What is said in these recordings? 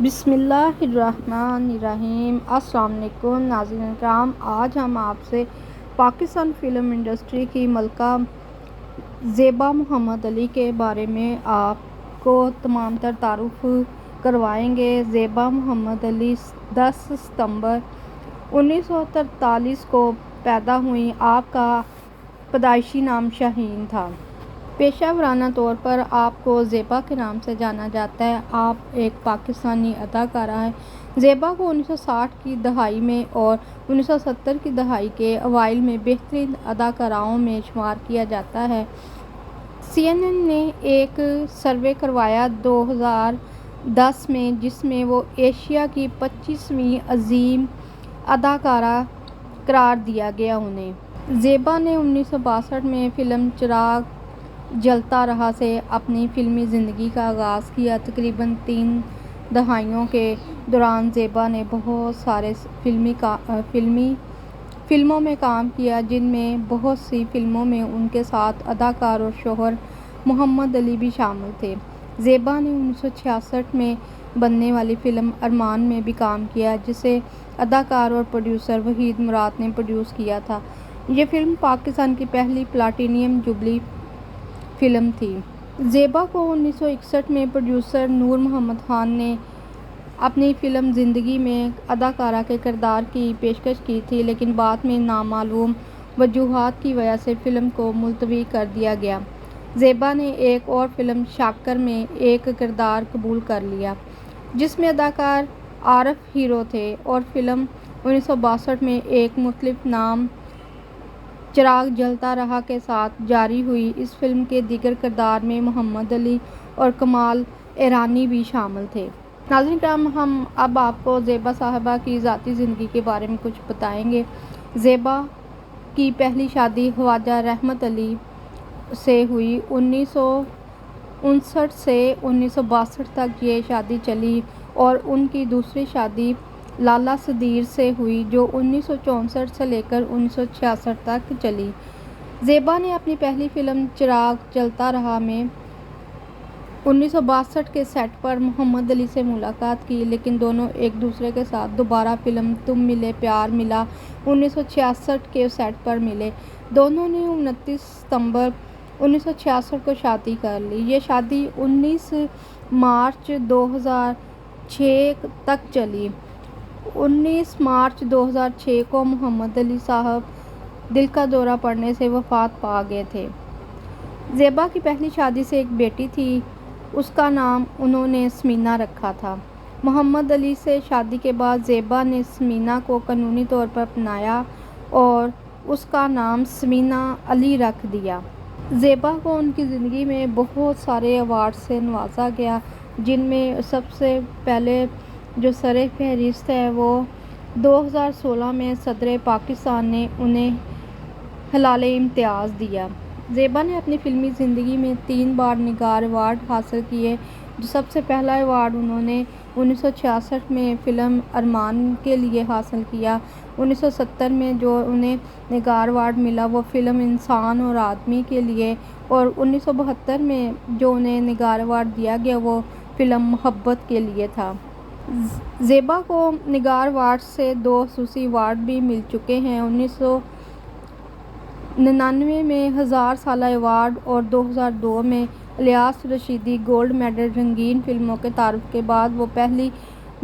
بسم اللہ الرحمن الرحیم۔ السلام علیکم ناظرین کرام، آج ہم آپ سے پاکستان فلم انڈسٹری کی ملکہ زیبا محمد علی کے بارے میں آپ کو تمام تر تعارف کروائیں گے۔ زیبا محمد علی 10 ستمبر 1943 کو پیدا ہوئیں۔ آپ کا پیدائشی نام شاہین تھا۔ پیشہ ورانہ طور پر آپ کو زیبا کے نام سے جانا جاتا ہے۔ آپ ایک پاکستانی اداکارہ ہیں۔ زیبا کو 1960 کی دہائی میں اور 1970 کی دہائی کے اوائل میں بہترین اداکاراؤں میں شمار کیا جاتا ہے۔ CNN نے ایک سروے کروایا 2010 میں، جس میں وہ ایشیا کی 25ویں عظیم اداکارہ قرار دیا گیا۔ انہیں زیبا نے 1962 میں فلم چراغ جلتا رہا سے اپنی فلمی زندگی کا آغاز کیا۔ تقریباً 3 دہائیوں کے دوران زیبا نے بہت سارے فلموں میں کام کیا، جن میں بہت سی فلموں میں ان کے ساتھ اداکار اور شوہر محمد علی بھی شامل تھے۔ زیبا نے 1966 میں بننے والی فلم ارمان میں بھی کام کیا، جسے اداکار اور پروڈیوسر وحید مراد نے پروڈیوس کیا تھا۔ یہ فلم پاکستان کی پہلی پلاٹینم جوبلی فلم تھی۔ زیبا کو 1961 میں پروڈیوسر نور محمد خان نے اپنی فلم زندگی میں اداکارہ کے کردار کی پیشکش کی تھی، لیکن بعد میں نامعلوم وجوہات کی وجہ سے فلم کو ملتوی کر دیا گیا۔ زیبا نے ایک اور فلم شاکر میں ایک کردار قبول کر لیا، جس میں اداکار عارف ہیرو تھے، اور فلم 1962 میں ایک مختلف نام چراغ جلتا رہا کے ساتھ جاری ہوئی۔ اس فلم کے دیگر کردار میں محمد علی اور کمال ایرانی بھی شامل تھے۔ ناظرین کرام، ہم اب آپ کو زیبا صاحبہ کی ذاتی زندگی کے بارے میں کچھ بتائیں گے۔ زیبا کی پہلی شادی خواجہ رحمت علی سے ہوئی۔ 1959 سے 1962 تک یہ شادی چلی، اور ان کی دوسری شادی لالا صدیر سے ہوئی، جو 1964 سے لے کر 1966 تک چلی۔ زیبا نے اپنی پہلی فلم چراغ جلتا رہا میں 1962 کے سیٹ پر محمد علی سے ملاقات کی، لیکن دونوں ایک دوسرے کے ساتھ دوبارہ فلم تم ملے پیار ملا 1966 کے سیٹ پر ملے۔ دونوں نے 29 ستمبر 1966 کو شادی کر لی۔ یہ شادی 19 مارچ 2006 تک چلی۔ 19 مارچ 2006 کو محمد علی صاحب دل کا دورہ پڑنے سے وفات پا گئے تھے۔ زیبا کی پہلی شادی سے ایک بیٹی تھی، اس کا نام انہوں نے سمینا رکھا تھا۔ محمد علی سے شادی کے بعد زیبا نے سمینا کو قانونی طور پر اپنایا اور اس کا نام سمینا علی رکھ دیا۔ زیبا کو ان کی زندگی میں بہت سارے ایوارڈ سے نوازا گیا، جن میں سب سے پہلے جو سر فہرست ہے وہ 2016 میں صدر پاکستان نے انہیں ہلال امتیاز دیا۔ زیبا نے اپنی فلمی زندگی میں 3 بار نگار ایوارڈ حاصل کیے۔ جو سب سے پہلا ایوارڈ انہوں نے 1966 میں فلم ارمان کے لیے حاصل کیا۔ 1970 میں جو انہیں نگار ایوارڈ ملا وہ فلم انسان اور آدمی کے لیے، اور 1972 میں جو انہیں نگار ایوارڈ دیا گیا وہ فلم محبت کے لیے تھا۔ زیبا کو نگار ایوارڈ سے 2 خصوصی ایوارڈ بھی مل چکے ہیں۔ 1999 میں ہزار سالہ ایوارڈ اور 2002 میں الیاس رشیدی گولڈ میڈل۔ رنگین فلموں کے تعارف کے بعد وہ پہلی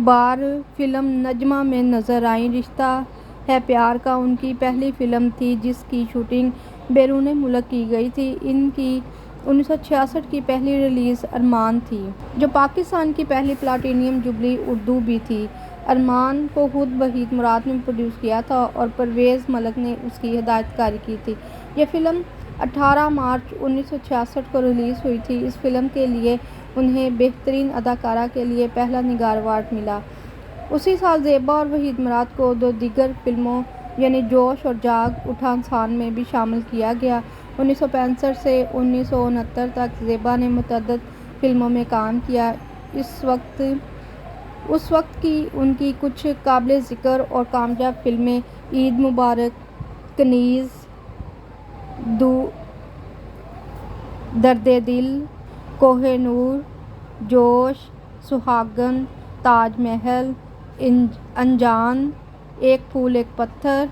بار فلم نجمہ میں نظر آئیں۔ رشتہ ہے پیار کا ان کی پہلی فلم تھی، جس کی شوٹنگ بیرون ملک کی گئی تھی۔ ان کی 1966 کی پہلی ریلیز ارمان تھی، جو پاکستان کی پہلی پلاٹینم جوبلی اردو بھی تھی۔ ارمان کو خود وحید مراد نے پروڈیوس کیا تھا اور پرویز ملک نے اس کی ہدایت کاری کی تھی۔ یہ فلم 18 مارچ 1966 کو ریلیز ہوئی تھی۔ اس فلم کے لیے انہیں بہترین اداکارہ کے لیے پہلا نگار ایوارڈ ملا۔ اسی سال زیبا اور وحید مراد کو 2 دیگر فلموں یعنی جوش اور جاگ اٹھا انسان میں بھی شامل کیا گیا۔ 1965 سے 1969 تک زیبا نے متعدد فلموں میں کام کیا۔ اس وقت کی ان کی کچھ قابل ذکر اور کامیاب فلمیں عید مبارک، کنیز، درد دل، کوہ نور، جوش، سہاگن، تاج محل، انجان، ایک پھول ایک پتھر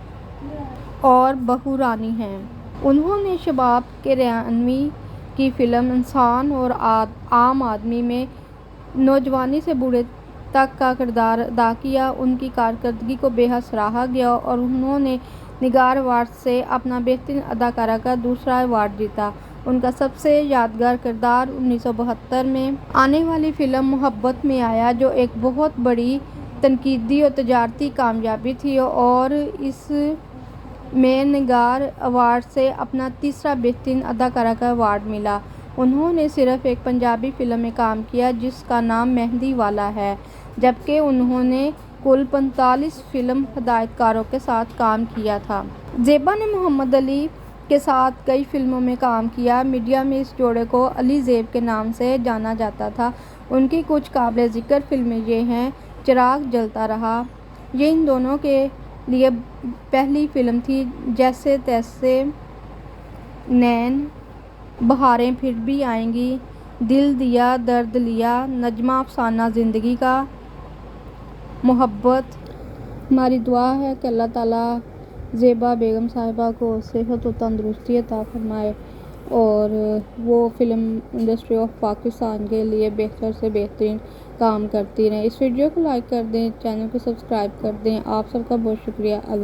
اور بہو رانی ہیں۔ انہوں نے شباب کے 93 کی فلم انسان اور عام آدمی میں نوجوانی سے بوڑھے تک کا کردار ادا کیا۔ ان کی کارکردگی کو بے حد سراہا گیا اور انہوں نے نگار ایوارڈ سے اپنا بہترین اداکارہ کا دوسرا ایوارڈ جیتا۔ ان کا سب سے یادگار کردار 1972 میں آنے والی فلم محبت میں آیا، جو ایک بہت بڑی تنقیدی اور تجارتی کامیابی تھی اور اس میں نگار ایوارڈ سے اپنا تیسرا بہترین اداکارہ کا ایوارڈ ملا۔ انہوں نے صرف ایک پنجابی فلم میں کام کیا جس کا نام مہندی والا ہے، جبکہ انہوں نے کل 45 فلم ہدایت کاروں کے ساتھ کام کیا تھا۔ زیبا نے محمد علی کے ساتھ کئی فلموں میں کام کیا۔ میڈیا میں اس جوڑے کو علی زیب کے نام سے جانا جاتا تھا۔ ان کی کچھ قابل ذکر فلمیں یہ ہیں: چراغ جلتا رہا، یہ ان دونوں کے لیے پہلی فلم تھی۔ جیسے تیسے، نین، بہاریں پھر بھی آئیں گی، دل دیا درد لیا، نغمہ افسانہ زندگی کا، محبت۔ ہماری دعا ہے کہ اللہ تعالیٰ زیبا بیگم صاحبہ کو صحت و تندرستی عطا فرمائے اور وہ فلم انڈسٹری آف پاکستان کے لیے بہتر سے بہترین کام کرتی رہیں۔ اس ویڈیو کو لائک کر دیں، چینل کو سبسکرائب کر دیں۔ آپ سب کا بہت شکریہ۔ اللہ